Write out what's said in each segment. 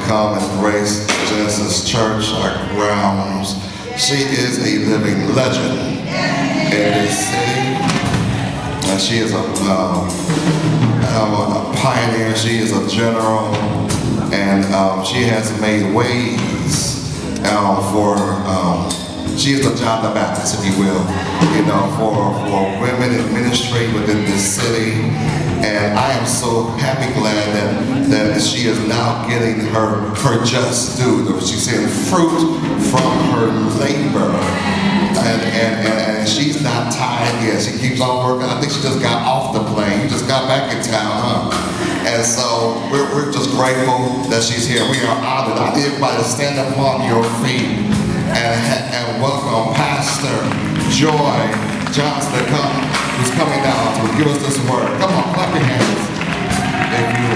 come and grace Genesis Church, our grounds. She is a living legend in this city. And she is a pioneer. She is a general, and she has made ways she is the John the Baptist, if you will, for women in ministry within this city. And I am so happy, glad that she is now getting her just due. She's seeing fruit from her labor. And she's not tired yet. She keeps on working. I think she just got off the plane. You just got back in town, huh? And so we're just grateful that she's here. We are honored. I need everybody to stand upon your feet and welcome Pastor Joy Johnston, who's coming down to give us this word. Come on, clap your hands. Thank you.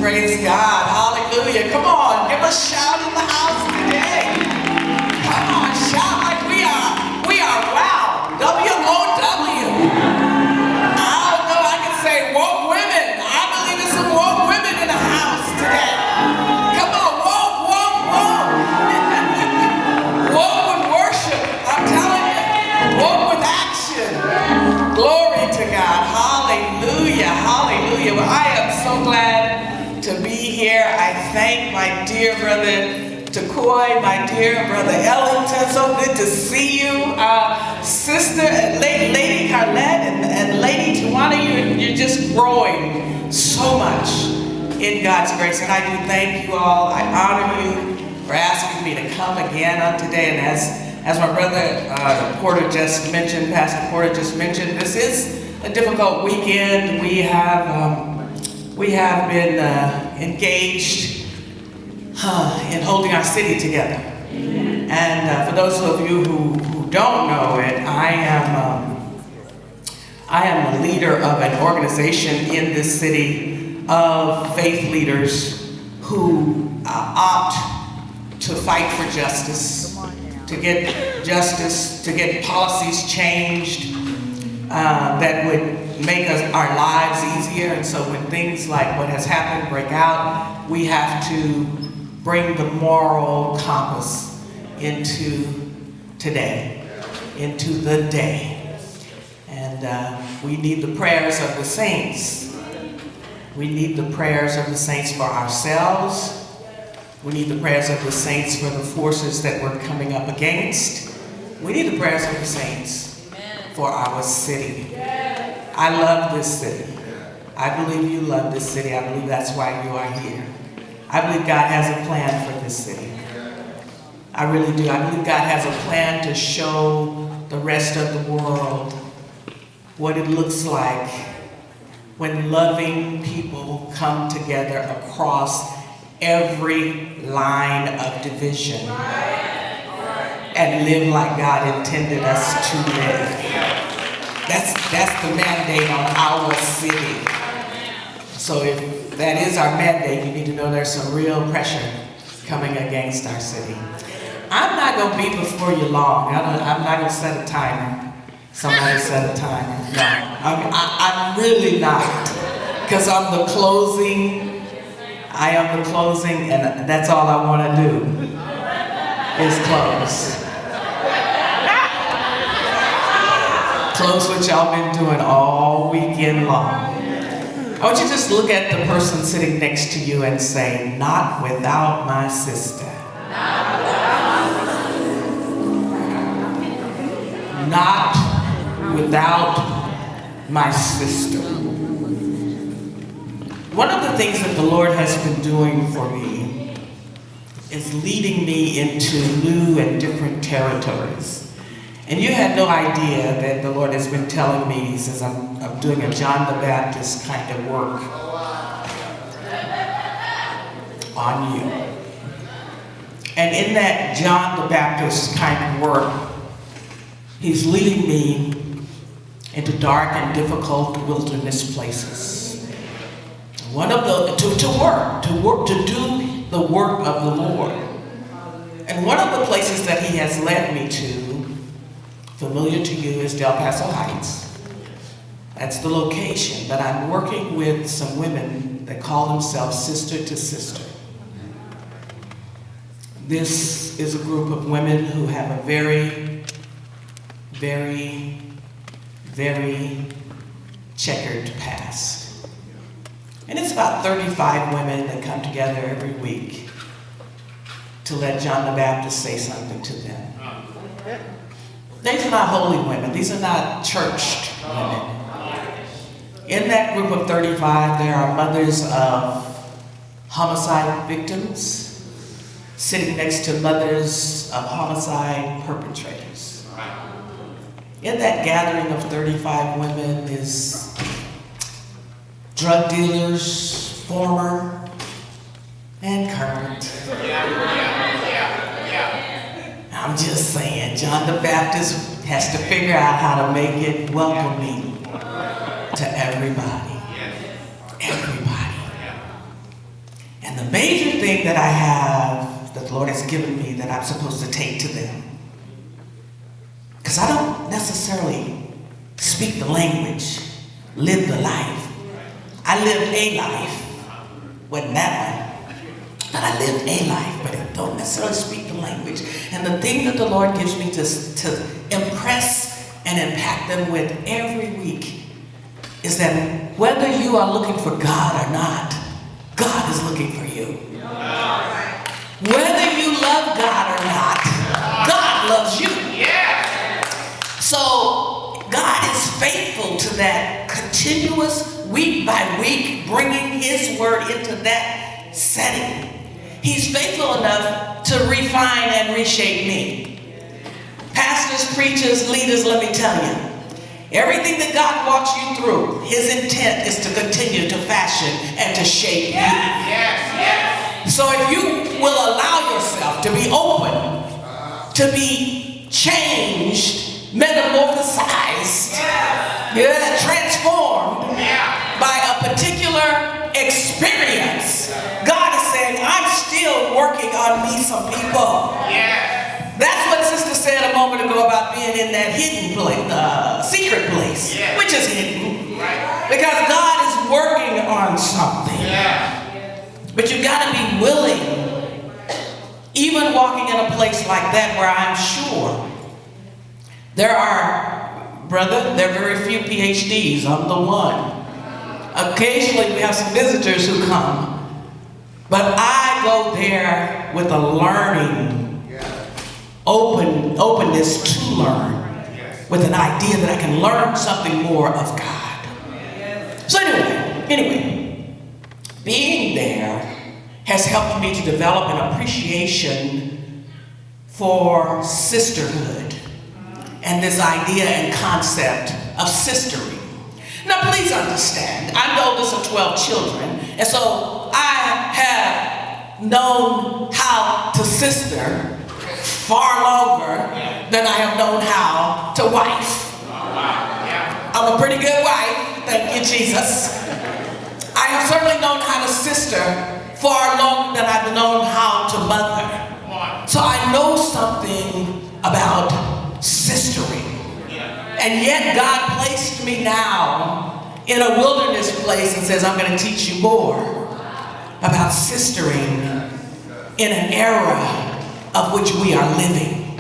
Praise God. Hallelujah. Come on, give a shout in the house today. Come on, shout like we are. We are wow. W-O-W. Woke women. I believe there's some woke women in the house today. Come on, woke. Woke with worship. I'm telling you. Woke with action. Glory to God. Hallelujah. Hallelujah. Well, I am so glad to be here. I thank my dear brother Takoy, my dear brother Ellington. So good to see you. Sister and Lady Carlette and Lady Tawana, you're just growing so much in God's grace. And I do thank you all. I honor you for asking me to come again on today. And as my brother Porter just mentioned, Pastor Porter just mentioned, this is a difficult weekend. We have been engaged in holding our city together. And for those of you who don't know it, I am a leader of an organization in this city of faith leaders who opt to fight for justice, to get policies changed that would make our lives easier. And so when things like what has happened break out, we have to bring the moral compass into today, into the day. And we need the prayers of the saints. We need the prayers of the saints for ourselves. We need the prayers of the saints for the forces that we're coming up against. We need the prayers of the saints for our city. I love this city. I believe you love this city. I believe that's why you are here. I believe God has a plan for this city. I really do. I believe God has a plan to show the rest of the world what it looks like when loving people come together across every line of division and live like God intended us to live. That's the mandate on our city. So if that is our mandate, you need to know there's some real pressure coming against our city. I'm not going to be before you long. I'm not going to set a timer. Somebody set a timer. No, I'm really not. Because I'm the closing. I am the closing, and that's all I want to do is close. Close what y'all been doing all weekend long. I want you to just look at the person sitting next to you and say, not without my sister. Not without my sister. One of the things that the Lord has been doing for me is leading me into new and different territories. And you had no idea that the Lord has been telling me, he says, I'm doing a John the Baptist kind of work on you. And in that John the Baptist kind of work, he's leading me into dark and difficult wilderness places. One of the, to do the work of the Lord. And one of the places that he has led me to familiar to you as Del Paso Heights. That's the location, but I'm working with some women that call themselves Sister to Sister. This is a group of women who have a very, very, very checkered past. And it's about 35 women that come together every week to let John the Baptist say something to them. These are not holy women. These are not churched women. In that group of 35, there are mothers of homicide victims sitting next to mothers of homicide perpetrators. In that gathering of 35 women is drug dealers, former and current. I'm just saying, John the Baptist has to figure out how to make it welcoming to everybody. Everybody. And the major thing that I have, that the Lord has given me, that I'm supposed to take to them, because I don't necessarily speak the language, live the life. I lived a life, wasn't that one, but I lived a life, but I don't necessarily speak the language. And the thing that the Lord gives me to impress and impact them with every week is that whether you are looking for God or not, God is looking for you. Whether you love God or not, God loves you. So God is faithful to that continuous, week by week, bringing His word into that setting. He's faithful enough to refine and reshape me. Pastors, preachers, leaders, let me tell you, everything that God walks you through, His intent is to continue to fashion and to shape you. So if you will allow yourself to be open, to be changed, metamorphosized, transformed by a particular experience, God is saying, I'm still working on me some people. That's what Sister said a moment ago about being in that hidden place, secret place, which is hidden, because God is working on something. But you got to be willing, even walking in a place like that where I'm sure there are, brother, there are very few PhDs. I'm the one. Occasionally we have some visitors who come, but I go there with a learning, openness to learn, with an idea that I can learn something more of God. So anyway, being there has helped me to develop an appreciation for sisterhood and this idea and concept of sistering. Now please understand, I'm the oldest of 12 children, and so I have known how to sister far longer than I have known how to wife. I'm a pretty good wife, thank you Jesus. I have certainly known how to sister far longer than I've known how to mother. So I know something about sistering. And yet God placed me now in a wilderness place and says, I'm going to teach you more about sistering in an era of which we are living.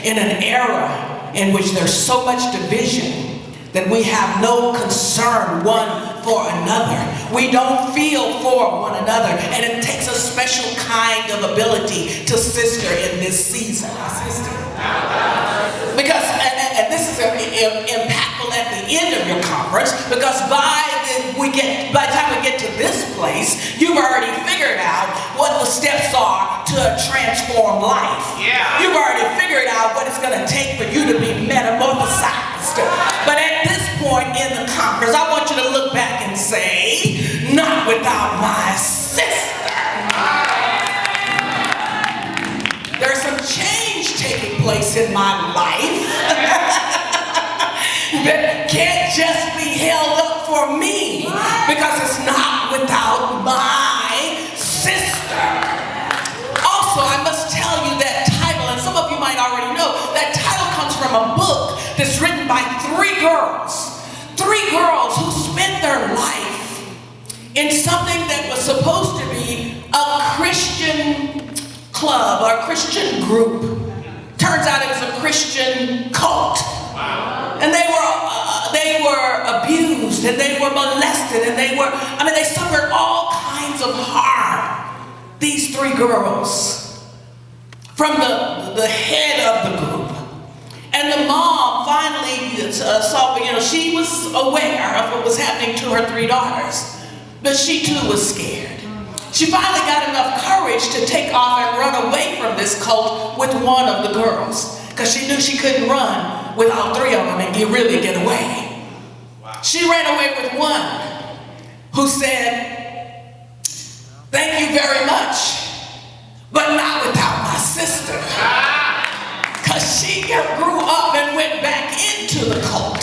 In an era in which there's so much division that we have no concern one for another. We don't feel for one another. And it takes a special kind of ability to sister in this season. Because, and this is impactful at the end of your conference, because by the time we get to this place, you've already figured out what the steps are to a transformed life. You've already figured out what it's going to take for you to be metamorphosized. But at this point in the conference, I want you to look back and say, not without my sister. There's some change taking place in my life that can't just be held up for me, because it's not without my sister. Also, I must tell you that title, and some of you might already know, that title comes from a book by three girls who spent their life in something that was supposed to be a Christian club or a Christian group. Turns out it was a Christian cult. And they were abused, and they were molested, and they suffered all kinds of harm. These three girls, from the head of the group. And the mom finally saw, she was aware of what was happening to her three daughters, but she too was scared. She finally got enough courage to take off and run away from this cult with one of the girls, because she knew she couldn't run with all three of them and really get away. She ran away with one who said, "Thank you very much, but not without my sister." Because she grew up and went back into the cult.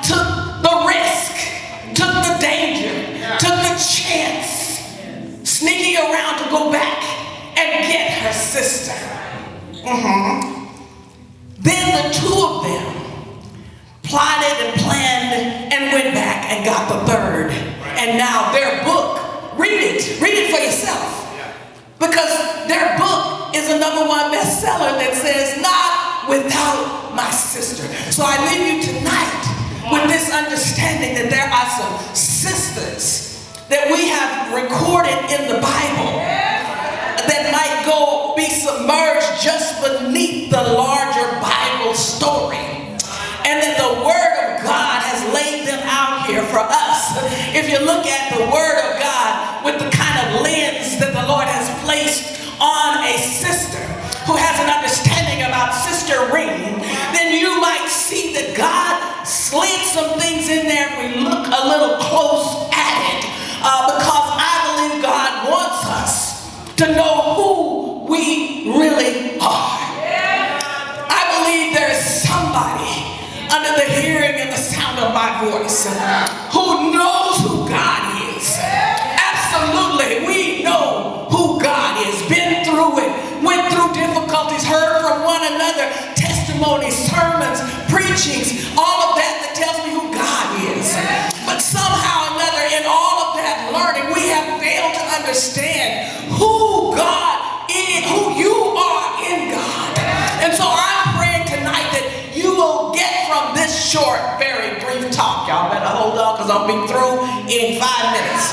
Took the risk, took the danger, took the chance, sneaking around to go back and get her sister. Then the two of them plotted and planned and went back and got the third. And now their book, read it for yourself. Because their book is a #1 bestseller that says, "Not without my sister." So I leave you tonight with this understanding that there are some sisters that we have recorded in the Bible that might be submerged just beneath the larger Bible story. And that the Word of God has laid them out here for us. If you look at the Word of God with the kind of lens that the Lord has placed on a sister who has an understanding about Sister Ring, then you might see that God slid some things in there if we look a little close at it. Because I believe God wants us to know who we really are. I believe there is somebody under the hearing and the sound of my voice who knows who God is. Absolutely, we know who God is. Been through it, went through difficulties, heard from one another, testimonies, sermons, preachings, all of that tells me who God is. But somehow or another in all of that learning, we have failed to understand who God is, who you are in God. And so I'm praying tonight that you will get from this short, very brief talk. Y'all better hold on, because I'll be through in 5 minutes.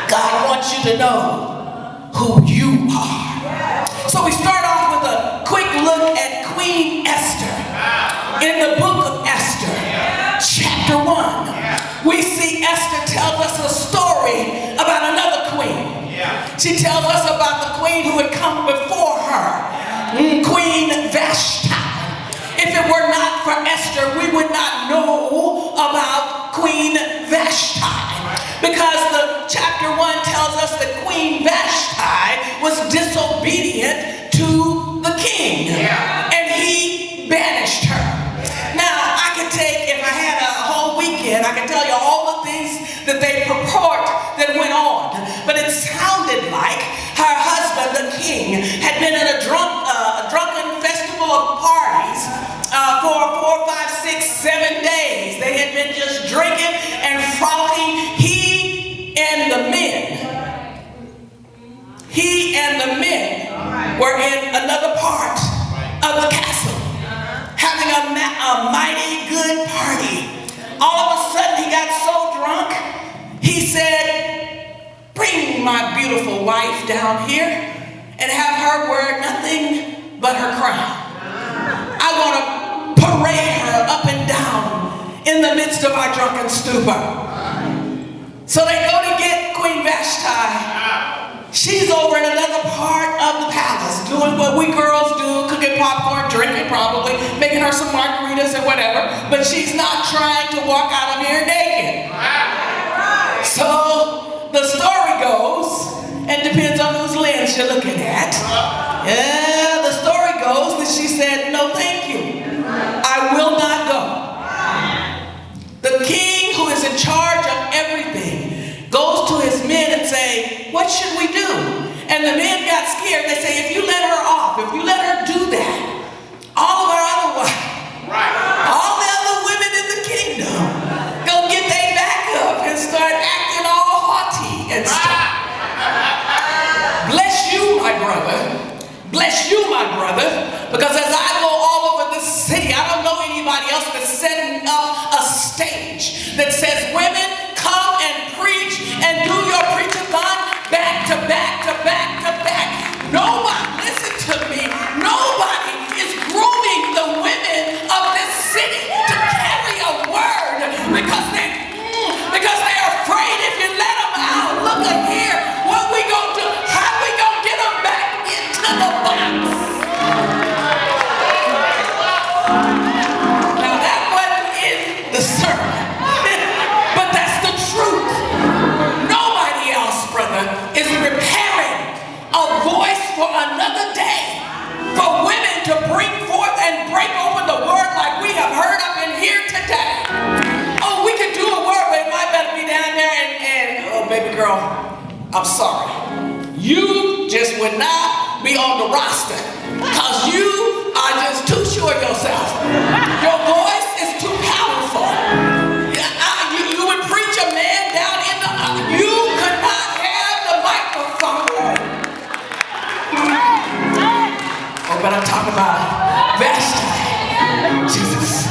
God wants you to know who you are. So we start off with a quick look at Queen Esther. In the book of Esther, chapter 1, we see Esther tells us a story about another queen. She tells us about the queen who had come before her, Queen Vashti. If it were not for Esther, we would not know about Queen Vashti. Because the chapter 1 tells us that Queen Vashti was disobedient to the king. And he banished her. Now, I could take, if I had a whole weekend, I could tell you all the things that they purport that went on. But it sounded like her husband, the king, had been at a drunken festival of parties for 4, 5, 6, 7 days. They had been just drinking and frolicking. He and the men were in another part of the castle, having a mighty good party. All of a sudden he got so drunk, he said, "Bring my beautiful wife down here and have her wear nothing but her crown. I want to parade her up and down in the midst of our drunken stupor." So they go to get Queen Vashti. She's over in another part of the palace, doing what we girls do, cooking popcorn, drinking probably, making her some margaritas and whatever, but she's not trying to walk out of here naked. So the story goes, and depends on whose lens you're looking at. Yeah, the story goes that she said, "No, thank you. I will not go." The king, who is in charge of everything, goes to his men and say, "What should we do?" And the men got scared. They say, "If you let her off, if you let her do that, all of our other wives I'm sorry. You just would not be on the roster because you are just too sure of yourself. Your voice is too powerful. You would preach a man down in the... You could not have the microphone. Oh, but I'm talking about Vashti. Jesus.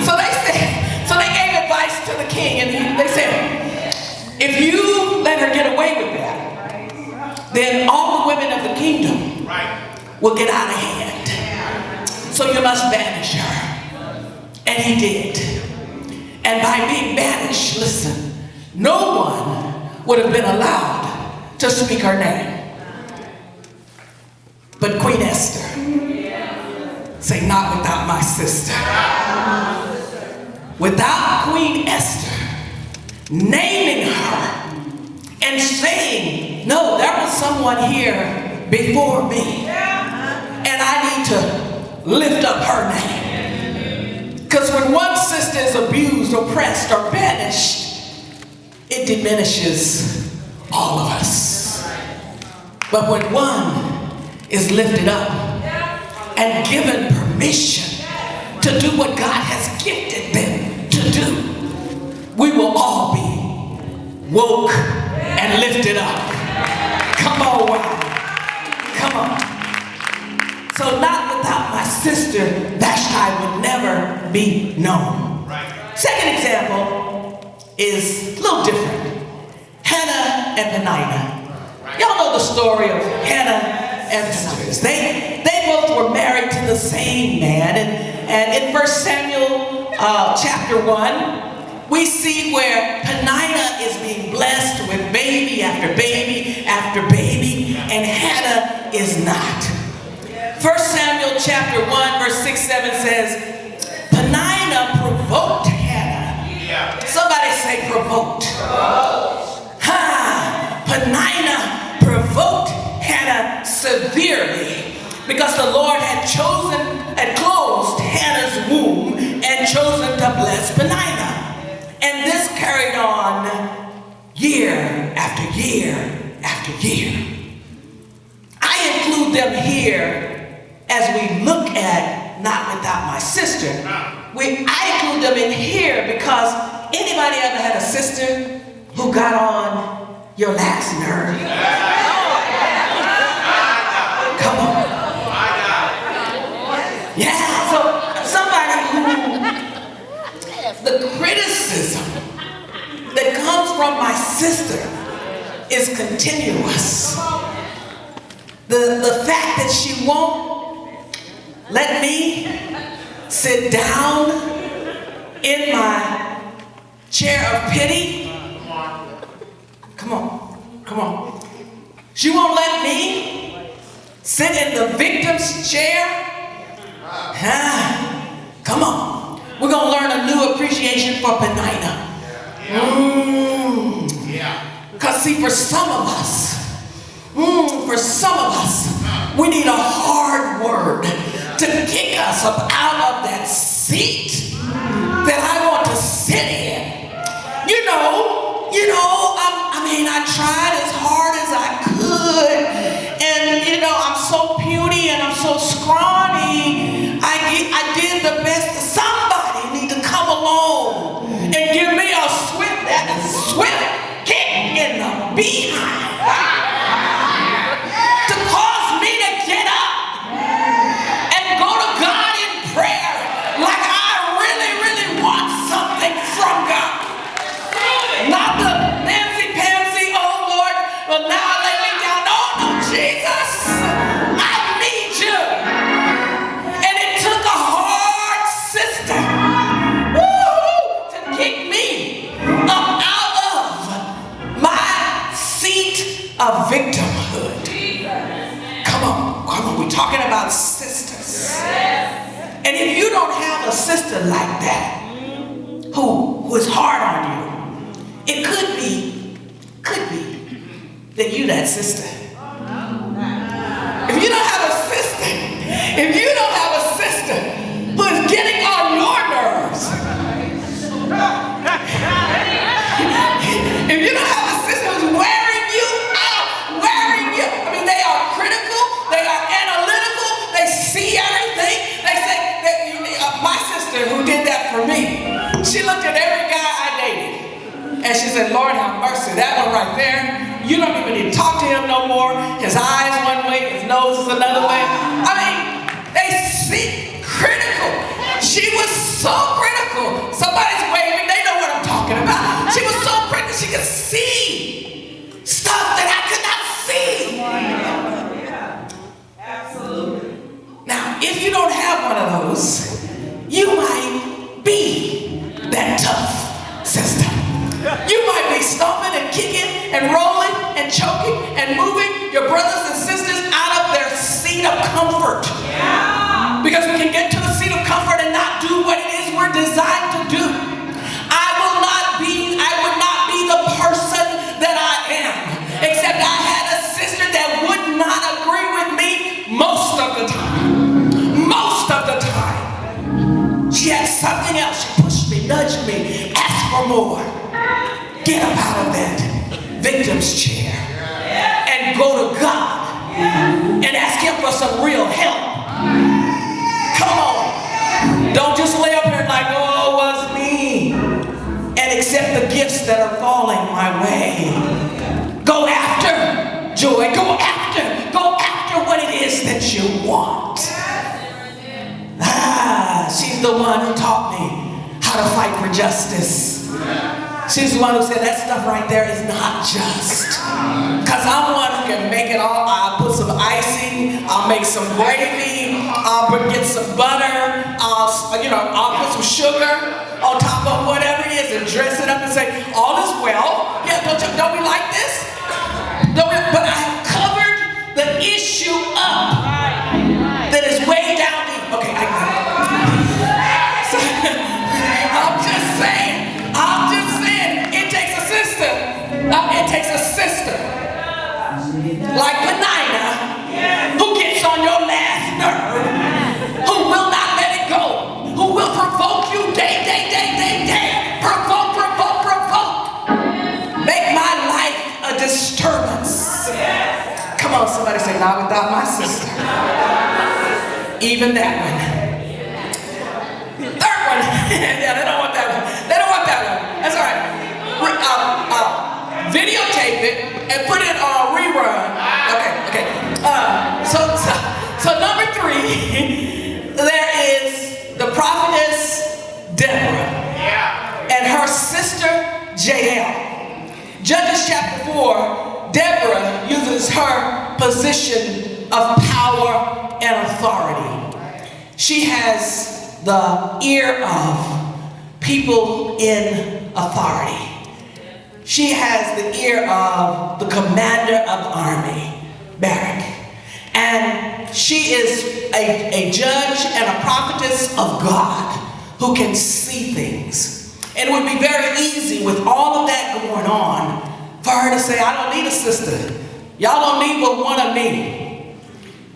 So they gave advice to the king, and they said, if you let her get away with that, then all the women of the kingdom will get out of hand. So you must banish her. And he did. And by being banished, listen, no one would have been allowed to speak her name. But Queen Esther, say, not without my sister. Without Queen Esther naming her and saying, no, there was someone here before me, and I need to lift up her name. Because when one sister is abused, oppressed, or banished, it diminishes all of us. But when one is lifted up and given permission to do what God has gifted them to do, we will all be woke and lifted up. Come on, wow. Come on. So not without my sister, Vashti would never be known. Second example is a little different. Hannah and Peninnah. Y'all know the story of Hannah and Peninnah. They both were married to the same man. And in 1 Samuel chapter 1, we see where Peninnah is being blessed with baby after baby after baby, and Hannah is not. 1 Samuel chapter 1, verse 6, 7 says, Peninnah provoked Hannah. Somebody say provoked. Peninnah provoked Hannah severely because the Lord had closed Hannah's womb and chosen to bless Peninnah. And this carried on year after year after year. I include them here as we look at Not Without My Sister. I include them in here because anybody ever had a sister who got on your last nerve? Come on. Yeah, so somebody who the criticism that comes from my sister is continuous. The fact that she won't let me sit down in my chair of pity. Come on. She won't let me sit in the victim's chair. Come on. We're going to learn a new appreciation for Peninnah. Because see, for some of us, we need a hard word to kick us up out of that seat that I want to sit in. I tried as hard as I could, and I'm so puny and I'm so scrawny. I did the best. Somebody need to come along and give me a swift kick in the behind to cause me to get up and go to God in prayer like I really, really want something from God. Not the Nancy-Pansy, oh Lord, well now lay me down. No, Jesus, I need you. And it took a hard sister to kick me up out of my seat of victimhood. Come on, we're talking about sisters. And if you don't have a sister like that, who is hard on you, it could be that you that sister. If you don't have a sister who is getting on your nerves, if you don't have a sister who's wearing for me. She looked at every guy I dated. And she said, Lord have mercy, that one right there, you don't even need to talk to him no more. His eyes one way, his nose is another way. I mean, they see critical. She was so critical. Somebody's waving, they know what I'm talking about. She was so critical, she could see stuff that I could not see. Yeah, absolutely. Now, if you don't have one of those, you might be that tough sister. You might be stomping and kicking and rolling and choking and moving your brothers and sisters out of their seat of comfort. Yeah. Because we can get to the seat of comfort and not do what it is we're designed to do. I would not be the person that I am, except I had a sister that would not agree with me most of the time. Most of the time. She had something else. She pushed me, nudged me, asked for more. Get up out of that victim's chair and go to God and ask him for some real help. Come on. Don't just lay up here like, oh, it was me. And accept the gifts that are falling my way. Go after joy. Go after what it is that you want. She's the one who taught me how to fight for justice. She's the one who said that stuff right there is not just. Because I'm one who can make it all. I'll put some icing, I'll make some gravy, I'll get some butter, I'll put some sugar on top of whatever it is and dress it up and say, all is well. Yeah, don't we like this? But I have covered the issue up that is way down deep. Okay, I got it. So, I'm just saying, it takes a sister. It takes a sister like Penina who gets on your last nerve, who will not let it go, who will provoke you day. Provoke. Make my life a disturbance. Come on, somebody say, not without my sister. Even that one. Third one. Yeah, they don't want that one. That's all right. Videotape it and put it on rerun. Okay. So number 3, there is the prophetess Deborah and her sister Jael. Judges chapter 4, Deborah uses her position of power and authority. She has the ear of people in authority. She has the ear of the commander of the army, Barak. And she is a judge and a prophetess of God who can see things. And it would be very easy with all of that going on for her to say, I don't need a sister. Y'all don't need but one of me.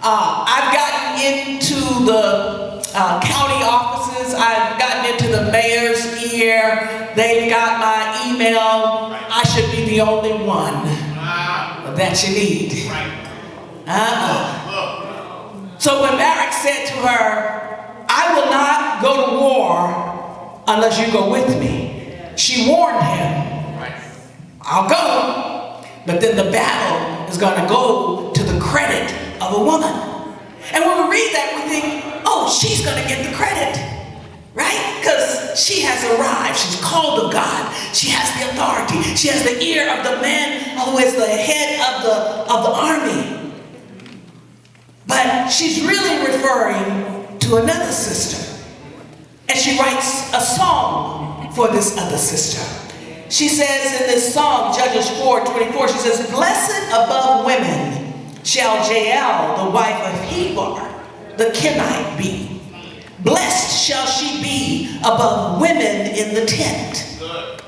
I've gotten into the county offices. I've gotten into the mayor's ear. They've got my email. I should be the only one that you need. So when Barak said to her, I will not go to war unless you go with me, she warned him, I'll go, but then the battle is going to go to the credit of a woman. And when we read that, we think, oh, she's going to get the credit, right? Because she has arrived. She's called of God. She has the authority. She has the ear of the man who is the head of the army. But she's really referring to another sister. And she writes a song for this other sister. She says in this song, Judges 4:24, she says, blessed above women shall Jael, the wife of Heber, the Kenite, be. Blessed shall she be above women in the tent.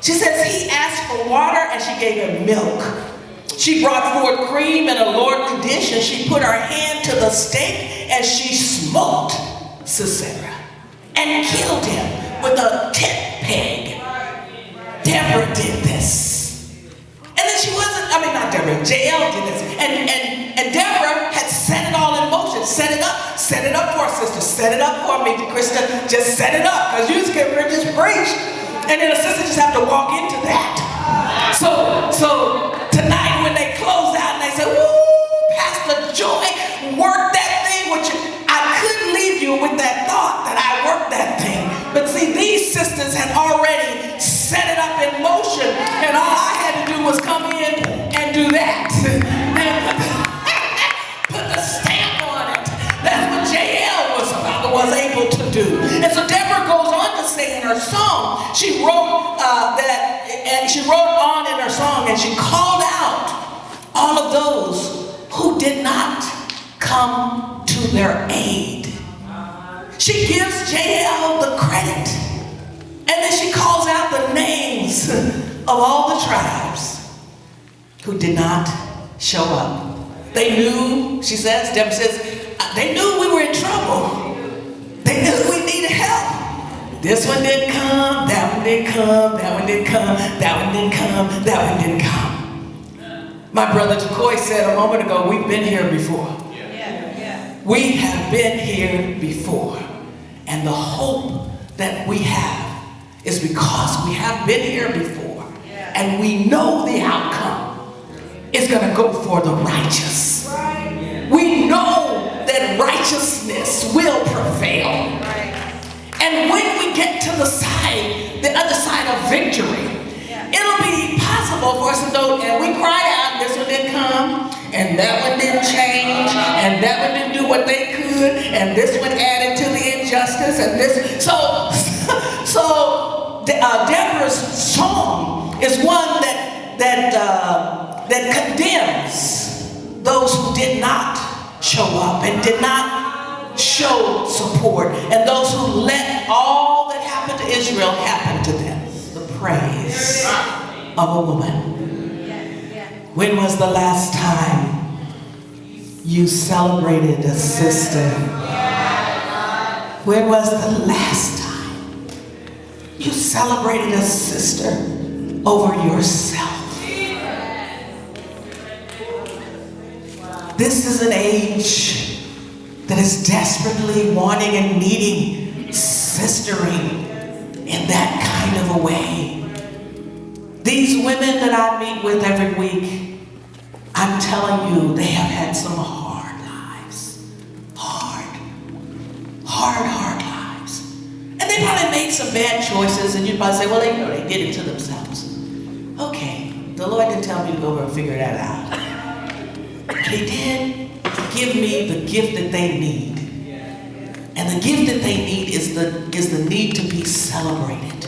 She says he asked for water and she gave him milk. She brought forth cream in a lordly dish and she put her hand to the stake and she smote Sisera and killed him with a tent peg. Deborah did this. And then she wasn't, not Deborah, Jael did this. And Deborah had set it all in motion, set it up up for us, sister. Set it up for me, Krista. Just set it up, because you just preach. And then the sister just have to walk into that. So tonight when they close out and they say, woo, Pastor Joy worked that thing with you. I couldn't leave you with that thought that I worked that thing. But see, these sisters had already set it up in motion, and all I had to do was come in and do that. Put the stamp on it. That's what JL was able to do. And so Deborah goes on to say in her song, she wrote on in her song, and she called out all of those who did not come to their aid. She gives JL the credit, and then she calls out the names of all the tribes who did not show up. They knew, she says, Deborah says, they knew we were in trouble. They knew we needed help. This one didn't come, that one didn't come, that one didn't come, that one didn't come, that one didn't come. My brother Jacoy said a moment ago, we've been here before. We have been here before. And the hope that we have is because we have been here before. And we know the outcome is going to go for the righteous. We know that righteousness will prevail. And when we get to the other side of victory, it'll be possible for us to know, and we cry out, this one didn't come, and that one didn't change, and that one didn't do what they could, and this one added to the injustice, and this. So Deborah's song is one that condemns those who did not show up and did not show support, and those who let all that happened to Israel happen to them. The praise of a woman. When was the last time you celebrated a sister? When was the last time you celebrated a sister over yourself? This is an age that is desperately wanting and needing sistering in that kind of a way. These women that I meet with every week, I'm telling you, they have had some hard lives. Hard lives. And they probably made some bad choices, and you'd probably say, well, they did it to themselves. Okay, the Lord didn't tell me to go over and figure that out. But He did give me the gift that they need. And the gift that they need is the need to be celebrated.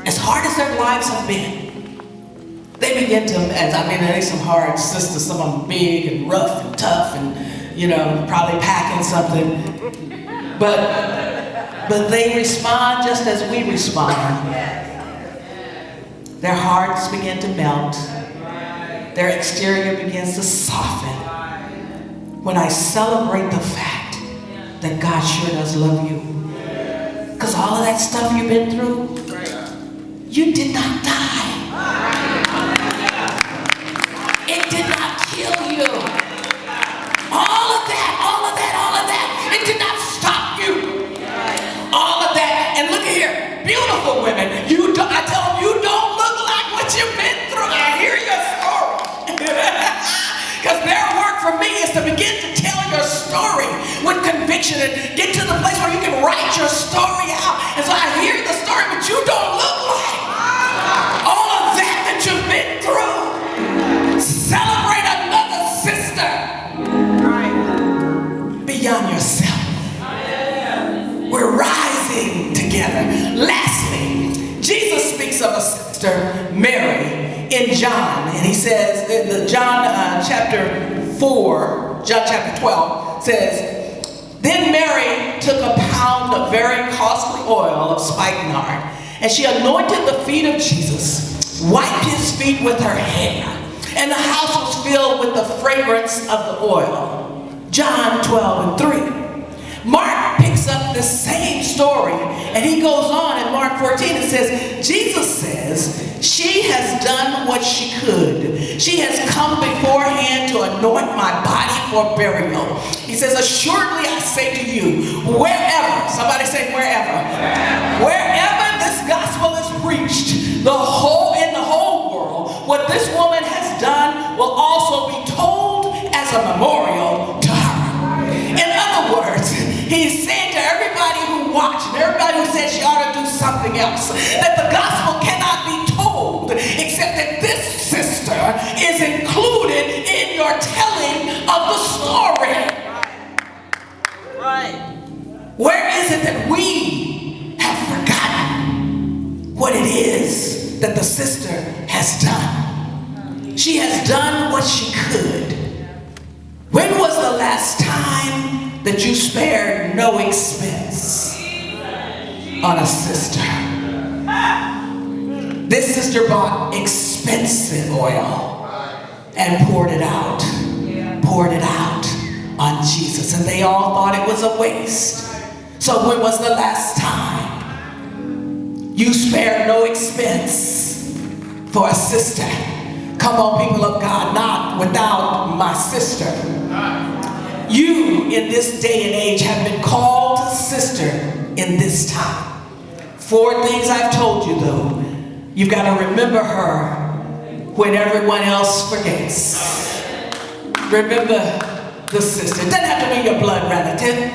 As hard as their lives have been, they begin to, there's some hard sisters, some of them big and rough and tough and, probably packing something. But they respond just as we respond. Their hearts begin to melt. Their exterior begins to soften when I celebrate the fact that God sure does love you. Because all of that stuff you've been through, you did not die. It did not kill you. All of that, it did not stop you. All of that, and look at here, beautiful women, I tell them, you don't look like what you've been through. I hear your story. Because their work for me is to begin to tell your story with conviction and get to the place where you can write your story out. And so I hear the story, but you don't look like all of that you've been through. Celebrate another sister beyond yourself. We're rising together. Lastly, Jesus speaks of a sister, Mary, in John, and he says, John chapter 12 says, then Mary took a pound of very costly oil of spikenard, and she anointed the feet of Jesus, wiped his feet with her hair, and the house was filled with the fragrance of the oil. John 12:3. Mark picks up the same story, and he goes on in Mark 14 and says, Jesus says, she she has done what she could. She has come beforehand to anoint my body for burial. He says, assuredly I say to you, wherever, somebody say wherever, wherever this gospel is preached, in the whole world, what this woman has done will also be told as a memorial to her. In other words, he's saying to everybody who watched and everybody who said she ought to do something else, that the gospel cannot be told except that this sister is included in your telling of the story. Right. Where is it that we have forgotten what it is that the sister has done? She has done what she could. When was the last time that you spared no expense on a sister? This sister bought expensive oil and poured it out on Jesus, and they all thought it was a waste. So when was the last time you spared no expense for a sister? Come on, people of God, not without my sister. You in this day and age have been called sister in this time. 4 things I've told you though. You've got to remember her when everyone else forgets. Remember the sister. It doesn't have to be your blood relative.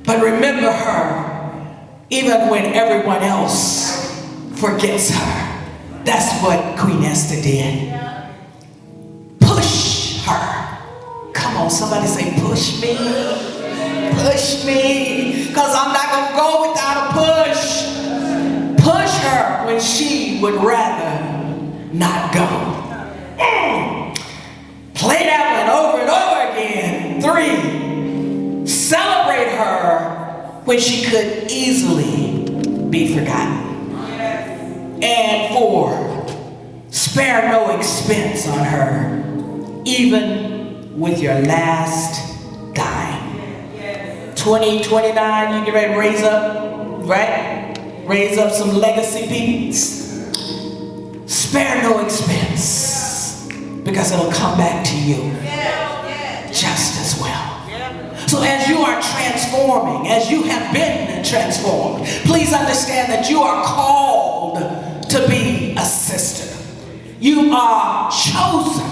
But remember her even when everyone else forgets her. That's what Queen Esther did. Push her. Come on, somebody say push me. Push me. Because I'm not going to go without a push. Push her when she would rather not go. Play that one over and over again. 3, celebrate her when she could easily be forgotten. And 4, spare no expense on her, even with your last dime. 2029, you get ready to raise up, right? Raise up some legacy pieces. Spare no expense, because it'll come back to you just as well. So as you are transforming, as you have been transformed, please understand that you are called to be a sister. You are chosen.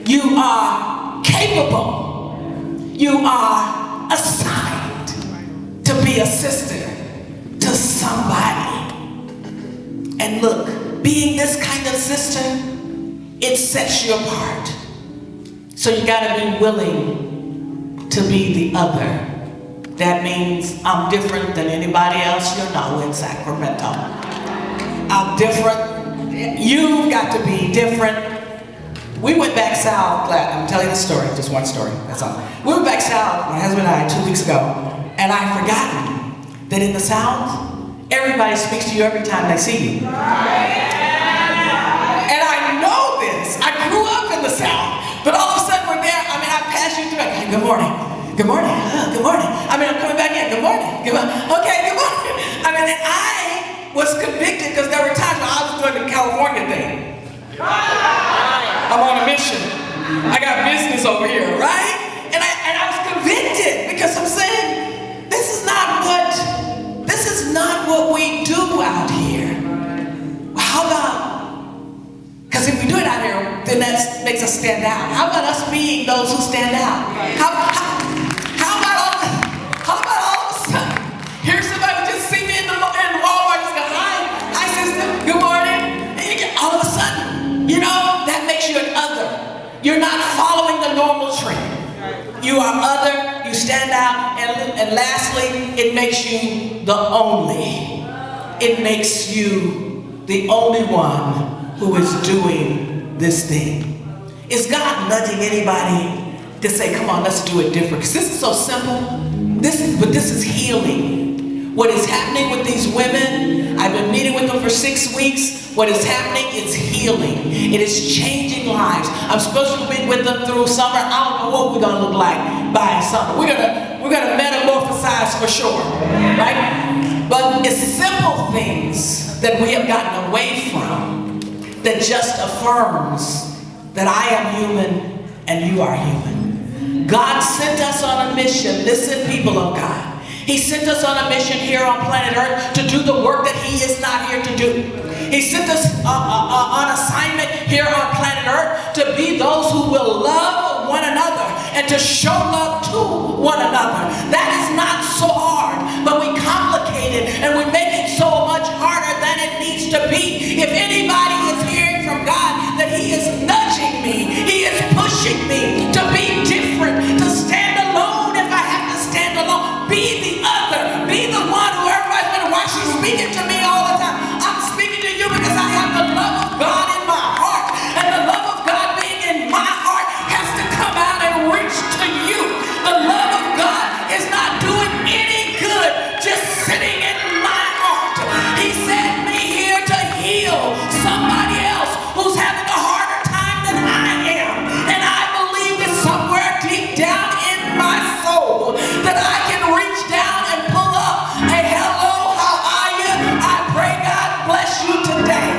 You are capable. You are assigned to be a sister to somebody. And look, being this kind of sister, it sets you apart. So you gotta be willing to be the other. That means I'm different than anybody else you know in Sacramento. I'm different. You've got to be different. We went back south, I'm telling you the story, just one story, that's all. We went back south, my husband and I, 2 weeks ago, and I'd forgotten that in the South, everybody speaks to you every time they see you. And I know this. I grew up in the South, but all of a sudden we're there. I mean, I pass you through. Hey, good morning. Good morning. Good morning. I mean, I'm coming back in. Good morning. Good morning. Okay, good morning. I mean, and I was convicted because there were times when I was doing the California thing. I'm on a mission. I got business over here, right? And I was convicted because I'm saying, this is not what we do out here. How about, because if we do it out here, then that makes us stand out. How about us being those who stand out? How about all of a sudden, here's somebody who just see me in Walmart, just go, hi sister, good morning. And you get, all of a sudden, you know, that makes you an other. You're not following the normal trend. You are other, you stand out, and lastly, it makes you the only. It makes you the only one who is doing this thing. Is God nudging anybody to say, come on, let's do it different? Because this is so simple, but this is healing. What is happening with these women, I've been meeting with them for 6 weeks. What is happening is healing. It is changing lives. I'm supposed to be with them through summer. I don't know what we're gonna look like by summer. We're gonna metamorphosize for sure, right? But it's simple things that we have gotten away from that just affirms that I am human and you are human. God sent us on a mission. Listen, people of God. He sent us on a mission here on planet Earth to do the work that He is not here to do. He sent us on assignment here on planet Earth to be those who will love one another and to show love to one another. That is not so hard, but we complicate it and we make it so much harder than it needs to be. If anybody is hearing from God that He is nudging me, He is pushing me to be different, to stand alone if I have to stand alone, be the other, be the one who everybody's wondering why she's speaking to me all the time. I'm speaking to you because I have the love of God in my heart, and the love of God being in my heart has to come out and reach to you. The love of God is not doing any good just sitting in my heart. He sent me here to heal somebody else who's having a harder time than I am, and I believe that somewhere deep down in my soul that I can reach down and pull up a hello, how are you? I pray God bless you today.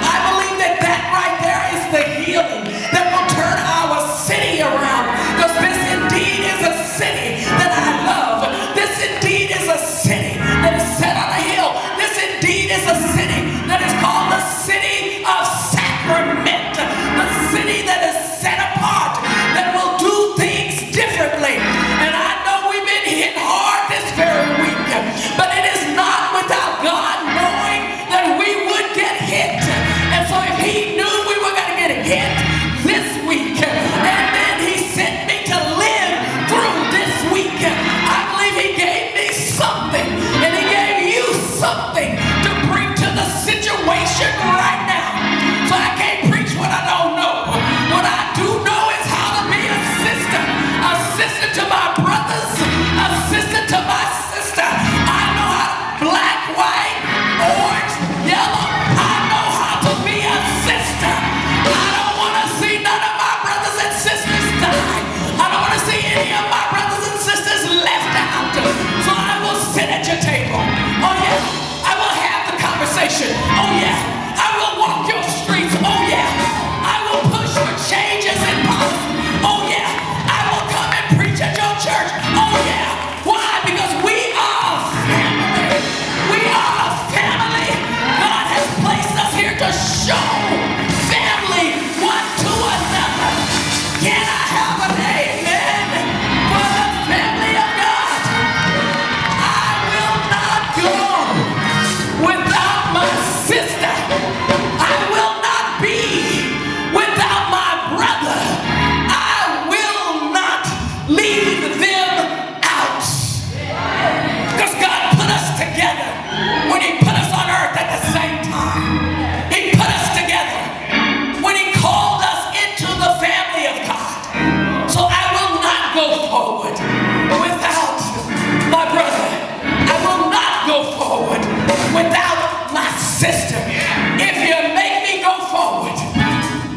I believe that that right there is the healing that will turn our city around, because this indeed is a city that I love. This indeed is a city that is set on a hill. This indeed is a city that is called the city of sacrament, the city that is set apart, that will do things differently. And I know we've been hit hard this very week, but it is not without God knowing that we would get hit. And so if He knew we were going to get hit this week, and then He sent me to live through this week, I believe He gave me something, and He gave you something to bring to the situation right now. So I can't preach what I don't know. What I do know is how to be a sister to my brothers, a sister to my sister. I know how to black, white, orange, yellow. I know how to be a sister. I don't want to see none of my brothers and sisters die. I don't want to see any of my brothers and sisters left out. So I will sit at your table. Oh yeah, I will have the conversation. Oh yeah, I will walk your streets. Oh yeah, I will push for changes in policy. Oh yeah, I will come and preach at your church. Oh yeah, why? Because we are a family. We are a family. God has placed us here to show family one to another. Can I have an amen for the family of God? I will not go without my sister. I will not be without my brother. I will not leave them out. Because God put us together when He put us on earth at the same time. He put us together when He called us into the family of God. So I will not go forward without my brother. I will not go forward without my sister. If you make me go forward,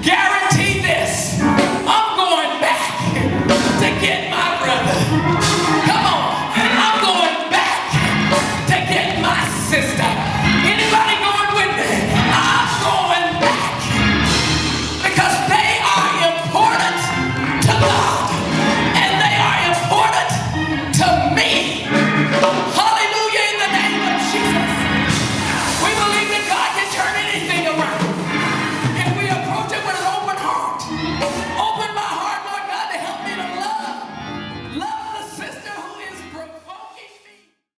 guarantee this, I'm going back to get my brother. Come on, I'm going back to get my sister. Anybody going with me? I'm going back because they are important to God and they are important to me.